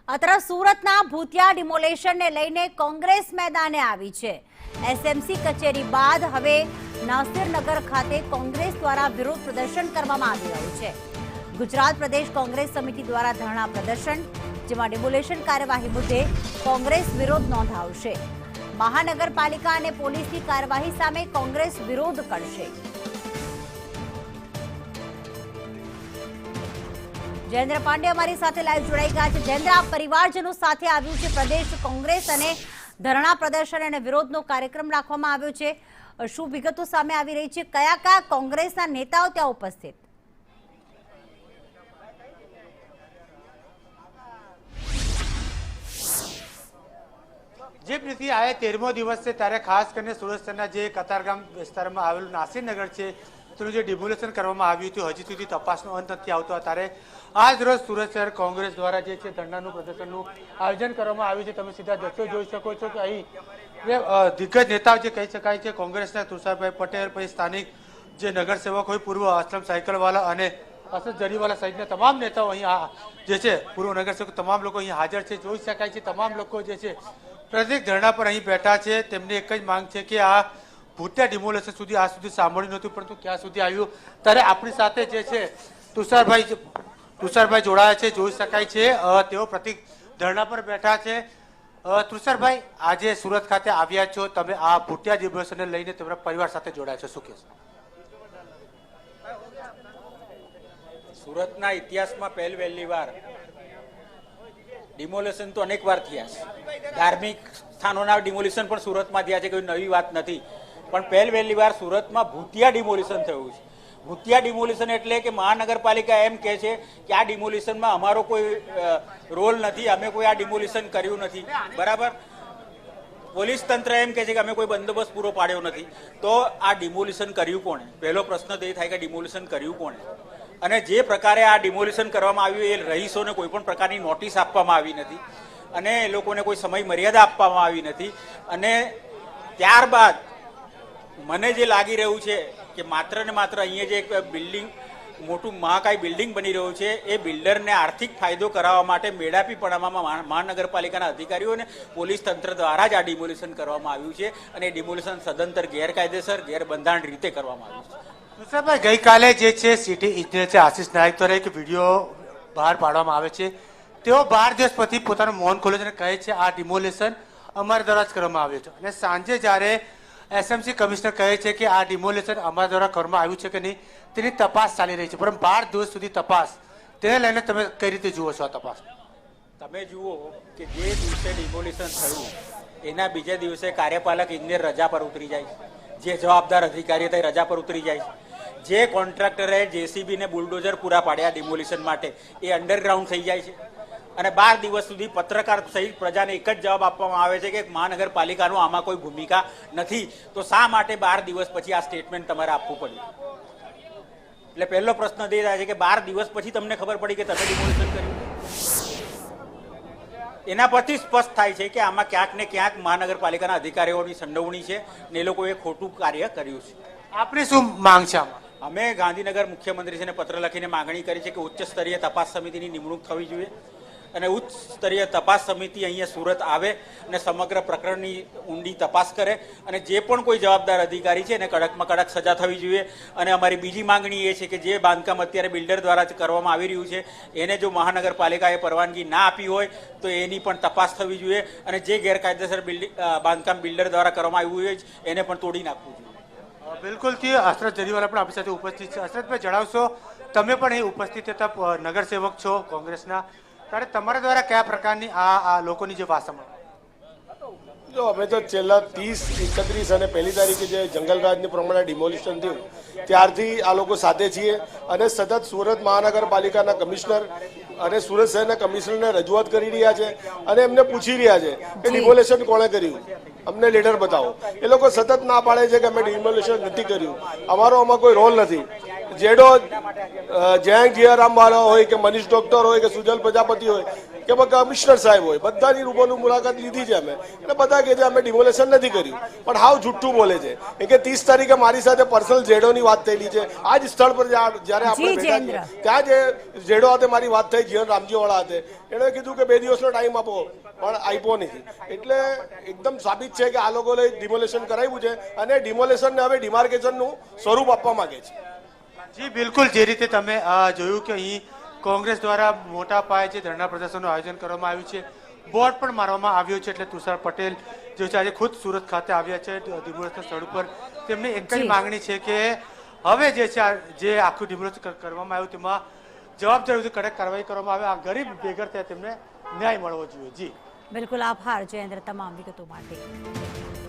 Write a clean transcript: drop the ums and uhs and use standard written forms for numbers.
અત્રે સુરતના ભૂતિયા ડિમોલેશનને લઈને કોંગ્રેસ મેદાને આવી છે। એસએમસી કચેરી બાદ હવે નાસિરનગર ખાતે કોંગ્રેસ દ્વારા વિરોધ પ્રદર્શન કરવામાં આવી રહ્યું છે। ગુજરાત પ્રદેશ કોંગ્રેસ સમિતિ દ્વારા ધરણા પ્રદર્શન, જેમાં ડિમોલેશન કાર્યવાહી મુદ્દે કોંગ્રેસ વિરોધ નોંધાવશે। મહાનગરપાલિકા અને પોલીસની કાર્યવાહી સામે કોંગ્રેસ વિરોધ કરશે। જયેન્દ્ર પાંડે અમારી સાથે લાઈવ જોડાઈ ગયા છે। જયેન્દ્ર, આ પરિવારજનો સાથે આવ્યું છે પ્રદેશ કોંગ્રેસ અને ધરણા પ્રદર્શન અને વિરોધનો કાર્યક્રમ રાખવામાં આવ્યો છે। શું વિગતો સામે આવી રહી છે? કયા કયા કોંગ્રેસના નેતાઓ ત્યાં ઉપસ્થિત? જે પ્રીતિ આ 13મો દિવસ છે ત્યારે ખાસ કરીને સુરત શહેરના જે કતારગામ વિસ્તારમાં આવેલું નાસિરનગર છે તેનું જે ડિમોલેશન કરવામાં આવ્યું હતું હજી સુધી તપાસનો અંત નથી આવતો। ત્યારે આજ રોજ સુરત શહેર કોંગ્રેસ દ્વારા જે છે ધરણાનું પ્રદર્શનનું આયોજન કરવામાં આવ્યું છે। તમે સીધા દ્રશ્યો જોઈ શકો છો કે અહીં જે દિગ્ગજ નેતાઓ જે કહી શકાય છે કોંગ્રેસના તુષારભાઈ પટેલ, પછી સ્થાનિક જે નગરસેવક હોય પૂર્વ અસલમ સાયકલવાલા અને અસદ જરીવાલા સહિતના તમામ નેતાઓ અહીં જે છે પૂર્વ નગરસેવક તમામ લોકો અહીં હાજર છે। જોઈ શકાય છે તમામ લોકો જે છે પ્રત્યેક ધરણા પર અહીં બેઠા છે। તેમની એક જ માંગ છે કે આ ભૂતિયા ડિમોલેશન સુધી આજ સુધી સાંભળ્યું નહોતું, પરંતુ ક્યાં સુધી આવ્યું। ત્યારે આપણી સાથે જે છે તુષારભાઈ જોડાયા છે, જોઈ શકાય છે તેઓ પ્રતિક ધરણા પર બેઠા છે। તુષારભાઈ, આજે સુરત ખાતે આવ્યા છો, તમે આ ભૂતિયા ડિમોલેશનને લઈને તમારા પરિવાર સાથે જોડાયા છો, શું કહેશો? સુરતના ઇતિહાસમાં પહેલી વાર ડિમોલેશન તો અનેક વાર થયા છે। ધાર્મિક સ્થાનોના ડિમોલેશન પણ સુરતમાં થયા છે, કોઈ નવી વાત નથી। પણ પહેલી વાર સુરતમાં ભૂતિયા ડિમોલેશન થયું છે। ભૂતિયા ડિમોલેશન એટલે કે મહાનગરપાલિકા એમ કહે છે કે આ ડિમોલેશનમાં અમારો કોઈ રોલ નથી, અમે કોઈ આ ડિમોલેશન કર્યું નથી, બરાબર। પોલીસ તંત્ર એમ કહે છે કે અમે કોઈ બંદોબસ્ત પૂરો પાડ્યો નથી। તો આ ડિમોલેશન કર્યું કોણે? પહેલો પ્રશ્ન તો એ થાય કે ડિમોલેશન કર્યું કોણે? અને જે પ્રકારે આ ડિમોલેશન કરવામાં આવ્યું એ રહીશોને કોઈ પણ પ્રકારની નોટિસ આપવામાં આવી નથી અને એ લોકોને કોઈ સમય મર્યાદા આપવામાં આવી નથી। અને ત્યારબાદ મને જે લાગી રહ્યું છે કે માત્ર ને માત્ર અહીંયા જે એક બિલ્ડિંગ મોટું મહાકાય બિલ્ડિંગ બની રહ્યું છે એ બિલ્ડરને આર્થિક ફાયદો કરાવવા માટે મેળાપીપણામાં મહાનગરપાલિકાના અધિકારીઓ અને પોલીસ તંત્ર દ્વારા જ આ ડિમોલેશન કરવામાં આવ્યું છે। અને એ ડિમોલેશન સદંતર ગેરકાયદેસર ગેરબંધારણ રીતે કરવામાં આવ્યું છે। તુષારભાઈ, ગઈકાલે જે છે સિટી ઇજનેર છે આશિષ નાયક દ્વારા એક વિડીયો બહાર પાડવામાં આવે છે। તેઓ 12 દિવસ પછી પોતાનું મૌન ખોલે છે અને કહે છે આ ડિમોલેશન અમારા દ્વારા જ કરવામાં આવ્યું છે। અને સાંજે જ્યારે એસએમસી કમિશનર કહે છે કે આ ડિમોલેશન અમારા દ્વારા કરવામાં આવ્યું છે કે નહીં તેની તપાસ ચાલી રહી છે, પરંતુ 12 દિવસ સુધી તપાસ, તેને લઈને તમે કઈ રીતે જુઓ છો આ તપાસ? તમે જુઓ કે જે દિવસે ડિમોલેશન થયું એના બીજા દિવસે કાર્યપાલક ઇજનેર રજા પર ઉતરી જાય છે, જે જવાબદાર અધિકારી હતા એ રજા પર ઉતરી જાય છે, જે કોન્ટ્રાક્ટરે જેસીબી ને બુલડોઝર પૂરા પાડ્યા ડિમોલેશન માટે એ અંડરગ્રાઉન્ડ થઈ જાય છે। અને 12 દિવસ સુધી પત્રકાર સહિત પ્રજાને એક જ જવાબ આપવામાં આવે છે કે મહાનગરપાલિકાનો આમાં કોઈ ભૂમિકા નથી। તો શા માટે 12 દિવસ પછી આ સ્ટેટમેન્ટ તમારે આપવું પડ્યું? એટલે પહેલો પ્રશ્ન એ થાય છે કે 12 દિવસ પછી તમને ખબર પડી કે તમે ડિમોલેશન કર્યું? એના પરથી સ્પષ્ટ થાય છે કે આમાં ક્યાંક ને ક્યાંક મહાનગરપાલિકાના અધિકારીઓની સંડોવણી છે ને એ લોકોએ ખોટું કાર્ય કર્યું છે। આપની શું માંગ છે આમાં? અમે ગાંધીનગર મુખ્યમંત્રીશ્રીને પત્ર લખીને માગણી કરી છે કે ઉચ્ચ સ્તરીય તપાસ સમિતિની નિમણૂક થવી જોઈએ અને ઉચ્ચ સ્તરીય તપાસ સમિતિ અહીંયા સુરત આવે અને સમગ્ર પ્રકરણની ઊંડી તપાસ કરે અને જે પણ કોઈ જવાબદાર અધિકારી છે એને કડકમાં કડક સજા થવી જોઈએ। અને અમારી બીજી માંગણી એ છે કે જે બાંધકામ અત્યારે બિલ્ડર દ્વારા કરવામાં આવી રહ્યું છે એને જો મહાનગરપાલિકાએ પરવાનગી ના આપી હોય તો એની પણ તપાસ થવી જોઈએ અને જે ગેરકાયદેસર બાંધકામ બિલ્ડર દ્વારા કરવામાં આવ્યું હોય એને પણ તોડી નાખવું જોઈએ। બિલકુલથી અસરત જરીવાલા પણ આપણી સાથે ઉપસ્થિત છે। અસરતભાઈ, જણાવશો, તમે પણ અહીં ઉપસ્થિત હતા, નગરસેવક છો કોંગ્રેસના, ત્યારે તમારા દ્વારા કયા પ્રકારની આ લોકોની જે ભાષામાં? જો અમે તો છેલ્લા 30, 31 અને 1લી તારીખે જે જંગલરાજની પ્રમાણે ડિમોલિશન થયું ત્યારથી આ લોકો સાથે છીએ અને સતત સુરત મહાનગરપાલિકાના કમિશનર અને સુરત શહેરના કમિશનરને રજૂઆત કરી રહ્યા છે અને એમને પૂછી રહ્યા છે કે ડિમોલેશન કોણે કર્યું, અમને લીડર બતાવો। એ લોકો સતત ના પાડે છે કે અમે ડિમોલેશન નથી કર્યું, અમારો આમાં કોઈ રોલ નથી। જેડો જયંત જીયારામવાલા હોય કે મનીષ ડોક્ટર હોય કે સુજલ પ્રજાપતિ હોય કે કમિશનર સાહેબ હોય, બધાની રૂબરૂ મુલાકાત લીધી છે અમે, એટલે બધા કહે છે અમે ડિમોલેશન નથી કર્યું, પણ હાવ જુઠ્ઠું બોલે છે. એ કે 30 તારીખે મારી સાથે પર્સનલ જેડોની વાત થયેલી છે. આ જ સ્થળ પર જ્યારે આપણે બેઠા છીએ ત્યાં જે જેડો સાથે મારી વાત થઈ, જીવન રામજીવાળા સાથે, એણે કીધું કે 2 દિવસનો ટાઈમ આપો, પણ આપ્યો નથી. એટલે એકદમ સાબિત છે કે આ લોકોએ ડિમોલેશન કરાવ્યું છે અને ડિમોલેશનને હવે ડિમાર્કેશનનું સ્વરૂપ આપવા માંગે છે. જી બિલકુલ, જે રીતે તમે જોયું કે અહીં કોંગ્રેસ દ્વારા મોટા પાયે જે ધરણા પ્રદર્શનનું આયોજન કરવામાં આવ્યું છે, બોર્ડ પણ મારવામાં આવ્યો છે. એટલે તુષાર પટેલ જે છે આજે ખુદ સુરત ખાતે આવ્યા છે ડિમોલેશન સ્થળ ઉપર. તેમની એક જ માંગણી છે કે હવે જે છે જે આખું ડિમોલેશન કરવામાં આવ્યું તેમાં જવાબદાર કડક કાર્યવાહી કરવામાં આવે. આ ગરીબ બેઘર થયા તેમને ન્યાય મળવો જોઈએ. જી બિલકુલ, આભાર જયેન્દ્ર તમામ વિગતો માટે.